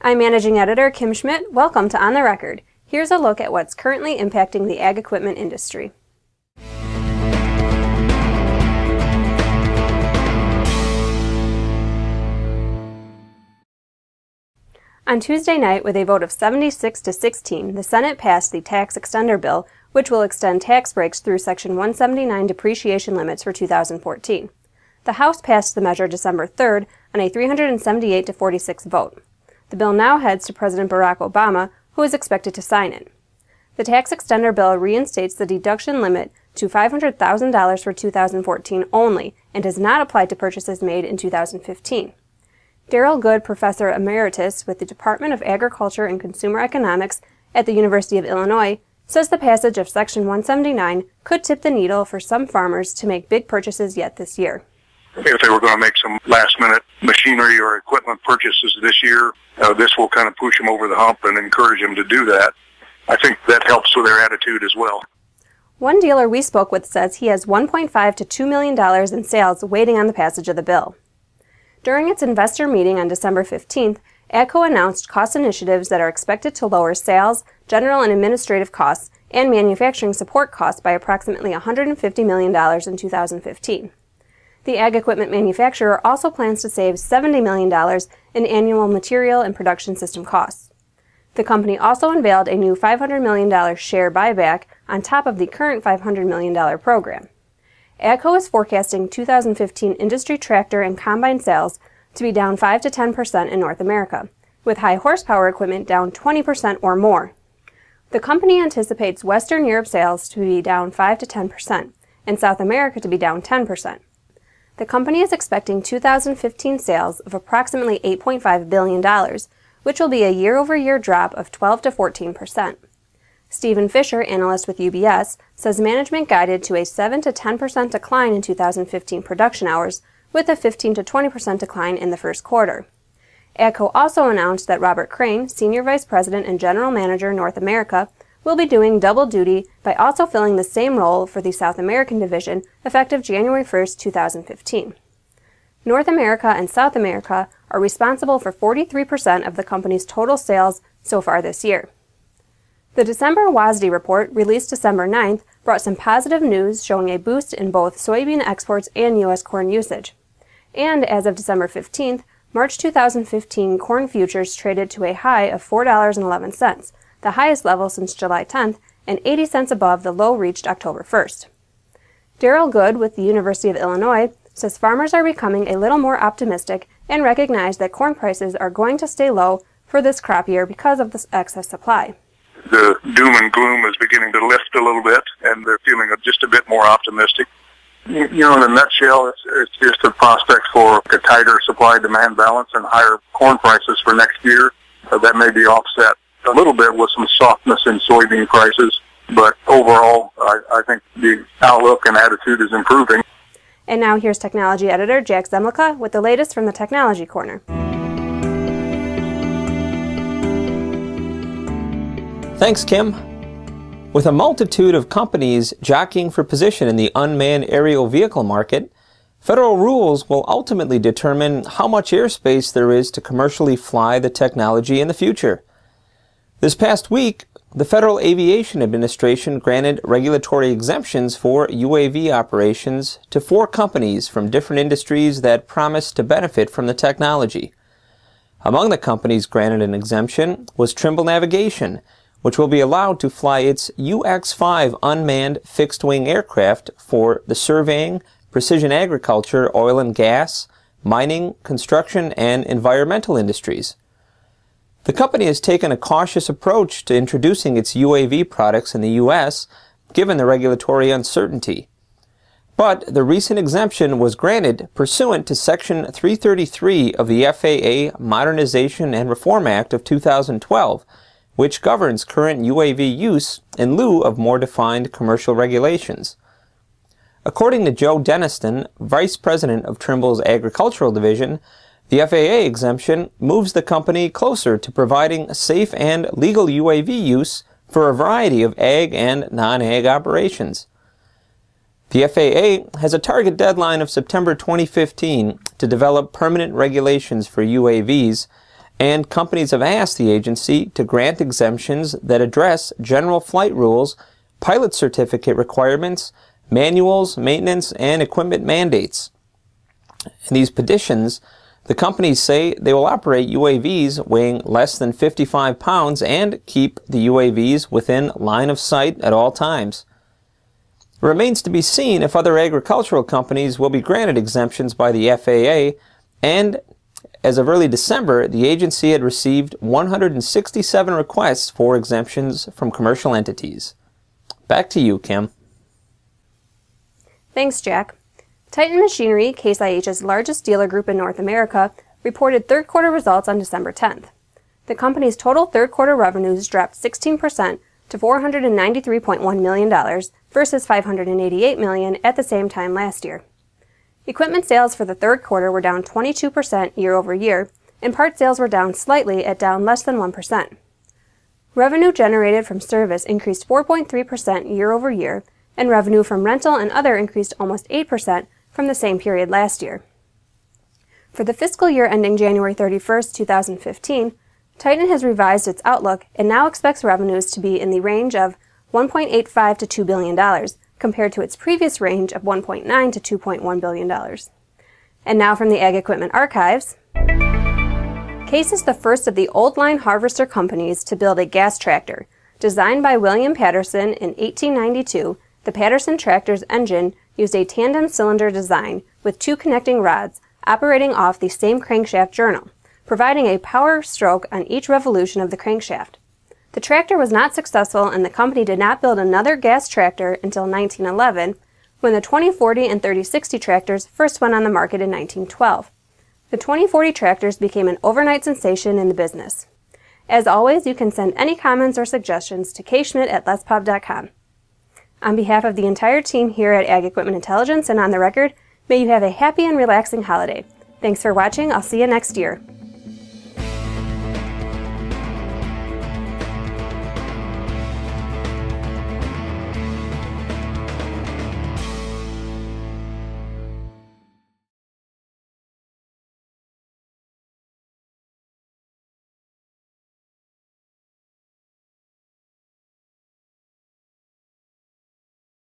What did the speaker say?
I'm Managing Editor Kim Schmidt. Welcome to On the Record. Here's a look at what's currently impacting the ag equipment industry. On Tuesday night, with a vote of 76 to 16, the Senate passed the Tax Extender Bill, which will extend tax breaks through Section 179 depreciation limits for 2014. The House passed the measure December 3rd on a 378 to 46 vote. The bill now heads to President Barack Obama, who is expected to sign it. The Tax Extender Bill reinstates the deduction limit to $500,000 for 2014 only and does not apply to purchases made in 2015. Darrell Good, Professor Emeritus with the Department of Agriculture and Consumer Economics at the University of Illinois, says the passage of Section 179 could tip the needle for some farmers to make big purchases yet this year. If they were going to make some last-minute machinery or equipment purchases this year, this will kind of push them over the hump and encourage them to do that. I think that helps with their attitude as well. One dealer we spoke with says he has $1.5 to $2 million in sales waiting on the passage of the bill. During its investor meeting on December 15th, AGCO announced cost initiatives that are expected to lower sales, general and administrative costs, and manufacturing support costs by approximately $150 million in 2015. The ag equipment manufacturer also plans to save $70 million in annual material and production system costs. The company also unveiled a new $500 million share buyback on top of the current $500 million program. AGCO is forecasting 2015 industry tractor and combine sales to be down 5 to 10% in North America, with high horsepower equipment down 20% or more. The company anticipates Western Europe sales to be down 5 to 10% and South America to be down 10%. The company is expecting 2015 sales of approximately $8.5 billion, which will be a year-over-year drop of 12 to 14%. Stephen Fisher, analyst with UBS, says management guided to a 7 to 10% decline in 2015 production hours, with a 15 to 20% decline in the first quarter. AGCO also announced that Robert Crane, Senior Vice President and General Manager North America, will be doing double duty by also filling the same role for the South American division effective January 1, 2015. North America and South America are responsible for 43% of the company's total sales so far this year. The December WASDE report, released December 9th, brought some positive news showing a boost in both soybean exports and U.S. corn usage. And as of December 15th, March 2015 corn futures traded to a high of $4.11, the highest level since July 10th, and 80 cents above the low reached October 1st. Darrell Good with the University of Illinois says farmers are becoming a little more optimistic and recognize that corn prices are going to stay low for this crop year because of this excess supply. The doom and gloom is beginning to lift a little bit, and they're feeling just a bit more optimistic. You know, in a nutshell, it's just a prospect for a tighter supply-demand balance and higher corn prices for next year. That may be offset a little bit with some softness in soybean prices, but overall, I think the outlook and attitude is improving. And now here's Technology Editor Jack Zemlicka with the latest from the Technology Corner. Thanks, Kim. With a multitude of companies jockeying for position in the unmanned aerial vehicle market, federal rules will ultimately determine how much airspace there is to commercially fly the technology in the future. This past week, the Federal Aviation Administration granted regulatory exemptions for UAV operations to 4 companies from different industries that promise to benefit from the technology. Among the companies granted an exemption was Trimble Navigation, which will be allowed to fly its UX-5 unmanned fixed-wing aircraft for the surveying, precision agriculture, oil and gas, mining, construction, and environmental industries. The company has taken a cautious approach to introducing its UAV products in the U.S., given the regulatory uncertainty. But the recent exemption was granted pursuant to Section 333 of the FAA Modernization and Reform Act of 2012, which governs current UAV use in lieu of more defined commercial regulations. According to Joe Denniston, Vice President of Trimble's Agricultural Division, the FAA exemption moves the company closer to providing safe and legal UAV use for a variety of ag and non-ag operations. The FAA has a target deadline of September 2015 to develop permanent regulations for UAVs, and companies have asked the agency to grant exemptions that address general flight rules, pilot certificate requirements, manuals, maintenance, and equipment mandates. In these petitions, the companies say they will operate UAVs weighing less than 55 pounds and keep the UAVs within line of sight at all times. It remains to be seen if other agricultural companies will be granted exemptions by the FAA, and as of early December, the agency had received 167 requests for exemptions from commercial entities. Back to you, Kim. Thanks, Jack. Titan Machinery, Case IH's largest dealer group in North America, reported third quarter results on December 10th. The company's total third quarter revenues dropped 16% to $493.1 million versus $588 million at the same time last year. Equipment sales for the third quarter were down 22% year over year, and part sales were down slightly at down less than 1%. Revenue generated from service increased 4.3% year over year, and revenue from rental and other increased almost 8% from the same period last year. For the fiscal year ending January 31st, 2015, Titan has revised its outlook and now expects revenues to be in the range of $1.85 to $2 billion, compared to its previous range of $1.9 to $2.1 billion. And now from the Ag Equipment Archives. Case is the first of the old line harvester companies to build a gas tractor. Designed by William Patterson in 1892, the Patterson tractor's engine used a tandem cylinder design with two connecting rods operating off the same crankshaft journal, providing a power stroke on each revolution of the crankshaft. The tractor was not successful, and the company did not build another gas tractor until 1911, when the 2040 and 3060 tractors first went on the market in 1912. The 2040 tractors became an overnight sensation in the business. As always, you can send any comments or suggestions to kschmidt@letspub.com. On behalf of the entire team here at Ag Equipment Intelligence and On the Record, may you have a happy and relaxing holiday. Thanks for watching. I'll see you next year.